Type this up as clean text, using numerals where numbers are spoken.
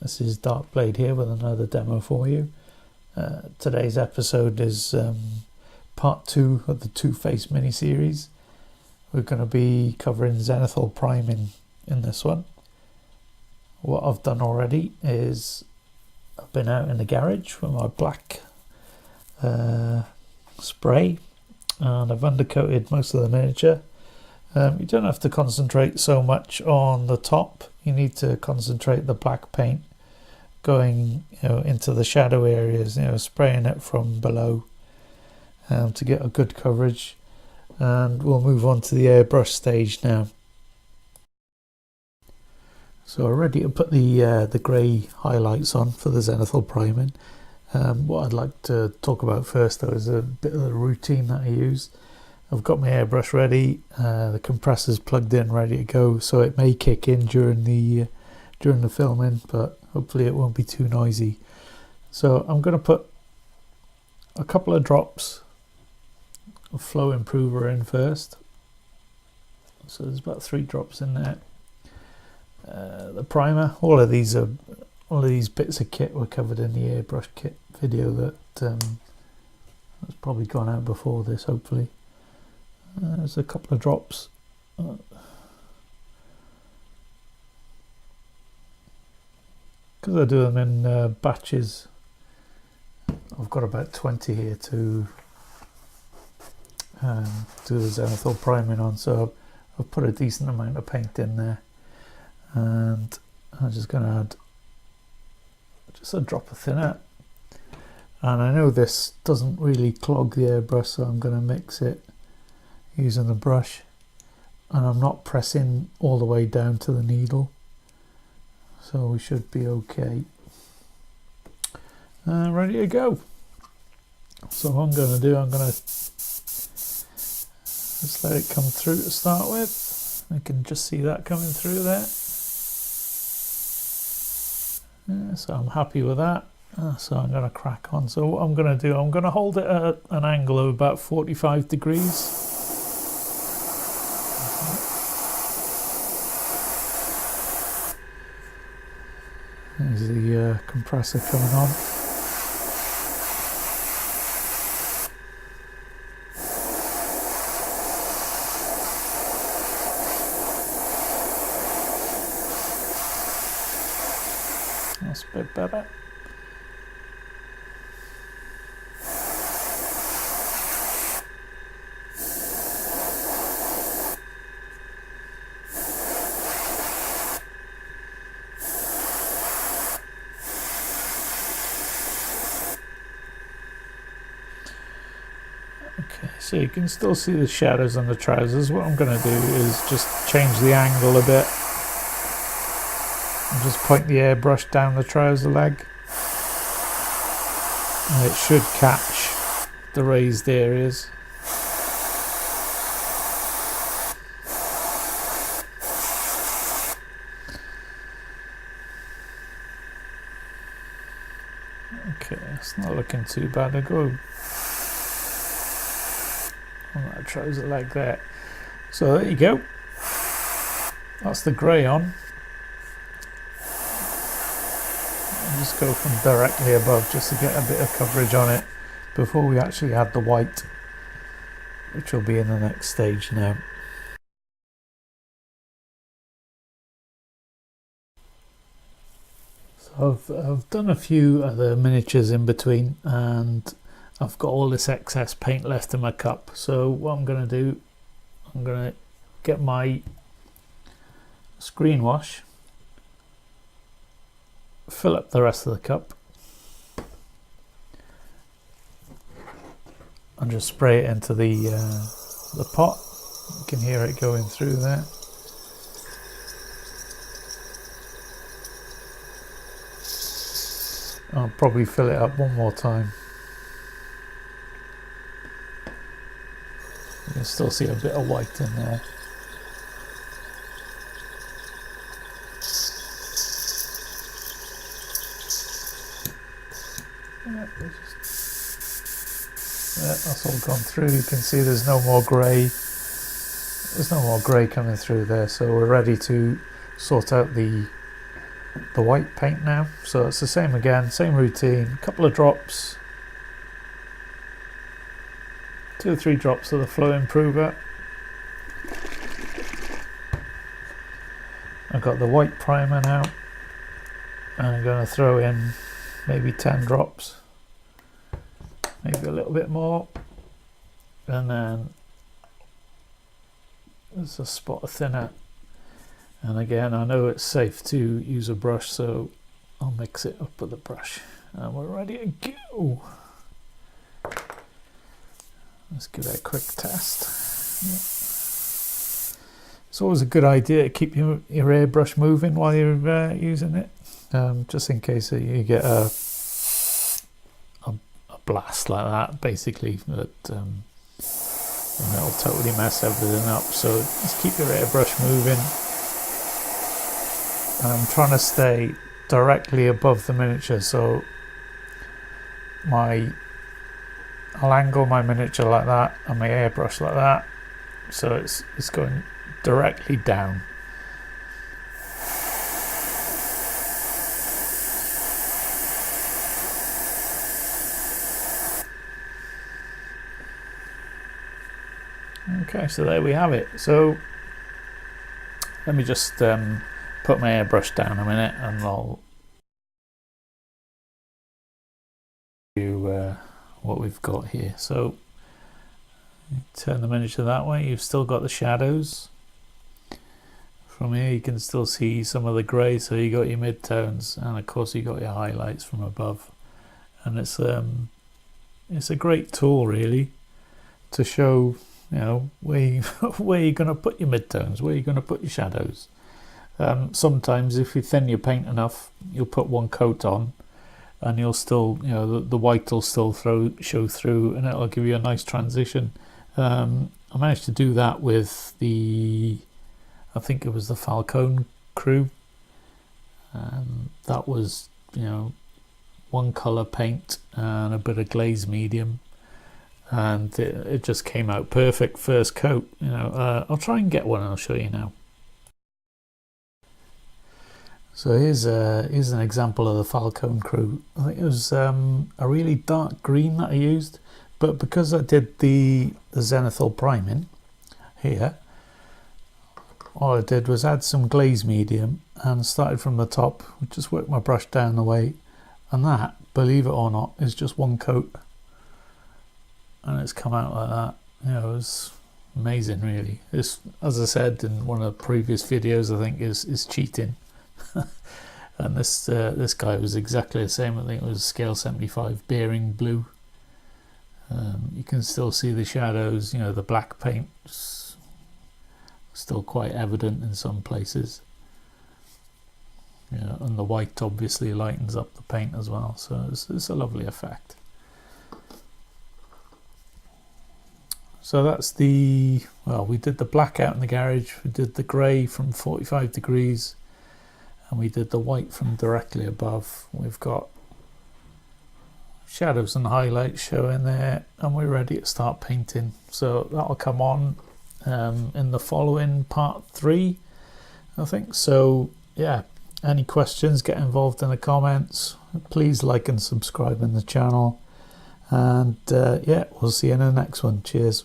This is Dark Blade here with another demo for you. Today's episode is part 2 of the Two-Face mini-series. We're going to be covering zenithal priming in this one. What I've done already is I've been out in the garage with my black spray, and I've undercoated most of the miniature. You don't have to concentrate so much on the top. You need to concentrate the black paint going into the shadow areas, spraying it from below to get a good coverage. And we'll move on to the airbrush stage now. So we're ready to put the grey highlights on for the zenithal priming. What I'd like to talk about first though is a bit of the routine that I use. I've got my airbrush ready, the compressor's plugged in, ready to go, so it may kick in during the filming, but hopefully it won't be too noisy. So I'm going to put a couple of drops of flow improver in first. So there's about 3 drops in there. The primer, all of these bits of kit were covered in the airbrush kit video that has probably gone out before this, hopefully. There's a couple of drops. Because I do them in batches, I've got about 20 here to do the zenithal priming on, so I've put a decent amount of paint in there, and I'm just going to add just a drop of thinner. And I know this doesn't really clog the airbrush, so I'm going to mix it using the brush, and I'm not pressing all the way down to the needle, so we should be okay. Ready to go. So what I'm going to do, I'm going to just let it come through to start with. I can just see that coming through there. So I'm happy with that. So I'm going to crack on. So what I'm going to do, I'm going to hold it at an angle of about 45 degrees. There's the compressor coming on. That's a bit better. Okay, so you can still see the shadows on the trousers. What I'm going to do is just change the angle a bit and just point the airbrush down the trouser leg, and it should catch the raised areas. Okay, it's not looking too bad. I go on that trouser leg there. So there you go. That's the grey on. I'll just go from directly above just to get a bit of coverage on it before we actually add the white, which will be in the next stage now. So I've done a few other miniatures in between, and I've got all this excess paint left in my cup. So what I'm going to do, I'm going to get my screen wash, fill up the rest of the cup, and just spray it into the pot. You can hear it going through there. I'll probably fill it up one more time. You can still see a bit of white in there. That's all gone through. You can see there's no more grey. There's no more grey coming through there, so we're ready to sort out the the white paint now. So it's the same again, same routine, a couple of drops, 2 or 3 drops of the flow improver. I've got the white primer now, and I'm going to throw in maybe 10 drops, maybe a little bit more, and then there's a spot of thinner. And again, I know it's safe to use a brush, so I'll mix it up with the brush, and we're ready to go. Let's give it a quick test. It's always a good idea to keep your airbrush moving while you're using it, just in case you get a blast like that, basically, that and it'll totally mess everything up. So just keep your airbrush moving. And I'm trying to stay directly above the miniature, so I'll angle my miniature like that and my airbrush like that, so it's going directly down. Okay, so there we have it. So let me just put my airbrush down a minute, and I'll do what we've got here. So turn the miniature that way, you've still got the shadows. From here you can still see some of the grey, so you got your midtones, and of course you got your highlights from above. And it's a great tool really to show, you know, where you're going to put your midtones, where you're going to put your shadows. Sometimes if you thin your paint enough, you'll put one coat on, and you'll still, you know, the white will still show through, and it'll give you a nice transition. I managed to do that with I think it was the Falcone crew. That was, you know, one colour paint and a bit of glaze medium, and it just came out perfect first coat. You know, I'll try and get one and I'll show you now. So here's an example of the Falcone crew. I think it was a really dark green that I used, but because I did the zenithal priming here, all I did was add some glaze medium and started from the top, just worked my brush down the way, and that, believe it or not, is just one coat, and it's come out like that. You know, it's amazing really. It's, as I said in one of the previous videos, I think is cheating. And this guy was exactly the same. I think it was scale 75 bearing blue. You can still see the shadows, you know, the black paint still quite evident in some places. Yeah, and the white obviously lightens up the paint as well, so it's a lovely effect. So that's well, we did the black out in the garage, we did the grey from 45 degrees, and we did the white from directly above. We've got shadows and highlights showing there, and we're ready to start painting. So that'll come on in the following part 3, I think. So yeah, any questions, get involved in the comments. Please like and subscribe in the channel, and yeah, we'll see you in the next one. Cheers.